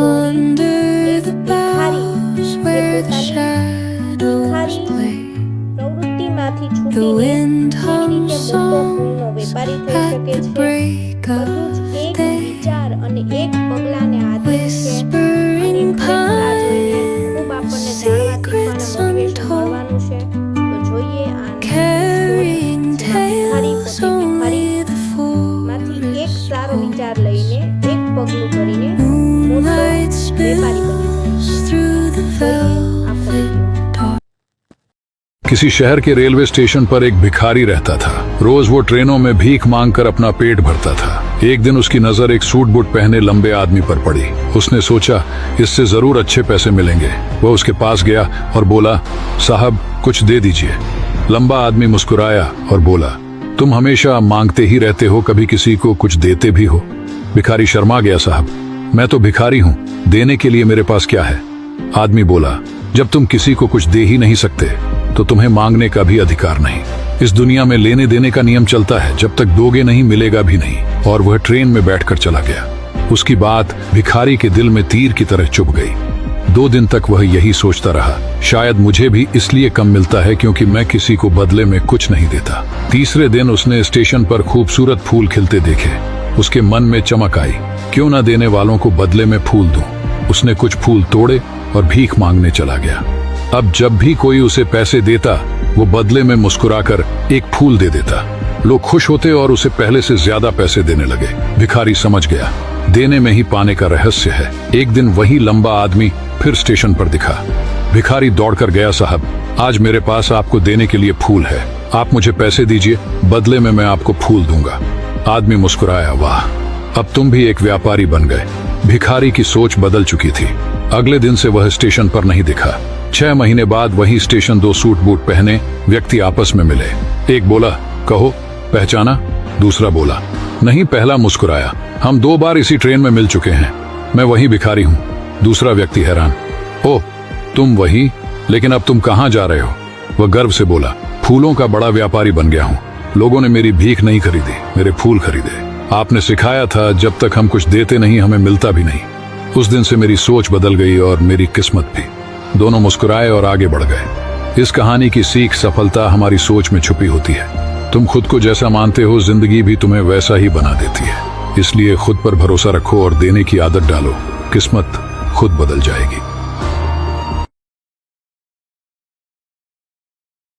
Under the boughs where the shadows play, the wind hums songs at the break of day, whispering pines, secrets untold, carrying tales only the forest holds. Moonlight spills through the velvet dark. किसी शहर के railway station पर एक भिखारी रहता था। रोज वो ट्रेनों में भीख मांगकर अपना पेट भरता था। एक दिन उसकी नजर एक सूट बूट पहने लंबे आदमी पर पड़ी। उसने सोचा इससे जरूर अच्छे पैसे मिलेंगे। वह उसके पास गया और बोला, साहब कुछ दे दीजिए। लंबा आदमी मुस्कुराया और बोला, तुम हमेशा मांगते ही रहते हो, कभी किसी को कुछ देते भी हो? भिखारी शर्मा गया, साहब मैं तो भिखारी हूँ, देने के लिए मेरे पास क्या है? आदमी बोला, जब तुम किसी को कुछ दे ही नहीं सकते तो तुम्हें मांगने का भी अधिकार नहीं। इस दुनिया में लेने देने का नियम चलता है, जब तक दोगे नहीं मिलेगा भी नहीं। और वह ट्रेन में बैठकर चला गया। उसकी बात भिखारी के दिल में तीर की तरह चुभ गई। 2 दिन तक वह यही सोचता रहा, शायद मुझे भी इसलिए कम मिलता है क्योंकि मैं किसी को बदले में कुछ नहीं देता। तीसरे दिन उसने स्टेशन पर खूबसूरत फूल खिलते देखे। उसके मन में चमक आई, क्यों ना देने वालों को बदले में फूल दूं। उसने कुछ फूल तोड़े और भीख मांगने चला गया। अब जब भी कोई उसे पैसे देता वो बदले में मुस्कुराकर एक फूल दे देता। लोग खुश होते और उसे पहले से ज्यादा पैसे देने लगे। भिखारी समझ गया, देने में ही पाने का रहस्य है। एक दिन वही लंबा आदमी फिर स्टेशन पर दिखा। भिखारी दौड़कर गया, साहब आज मेरे पास आपको देने के लिए फूल है, आप मुझे पैसे दीजिए, बदले में मैं आपको फूल दूंगा। आदमी मुस्कुराया, वाह अब तुम भी एक व्यापारी बन गए। भिखारी की सोच बदल चुकी थी। अगले दिन से वह स्टेशन पर नहीं दिखा। 6 महीने बाद वही स्टेशन 2 सूट बूट पहने व्यक्ति आपस में मिले। एक बोला, कहो पहचाना? दूसरा बोला, नहीं। पहला मुस्कुराया, हम 2 बार इसी ट्रेन में मिल चुके हैं, मैं वही भिखारी हूँ। दूसरा व्यक्ति हैरान, ओह तुम वही, लेकिन अब तुम कहाँ जा रहे हो? वह गर्व से बोला, फूलों का बड़ा व्यापारी बन गया हूँ। लोगों ने मेरी भीख नहीं खरीदी, मेरे फूल खरीदे। आपने सिखाया था जब तक हम कुछ देते नहीं हमें मिलता भी नहीं। उस दिन से मेरी सोच बदल गई और मेरी किस्मत भी। दोनों मुस्कुराए और आगे बढ़ गए। इस कहानी की सीख, सफलता हमारी सोच में छुपी होती है। तुम खुद को जैसा मानते हो जिंदगी भी तुम्हें वैसा ही बना देती है। इसलिए खुद पर भरोसा रखो और देने की आदत डालो, किस्मत खुद बदल जाएगी।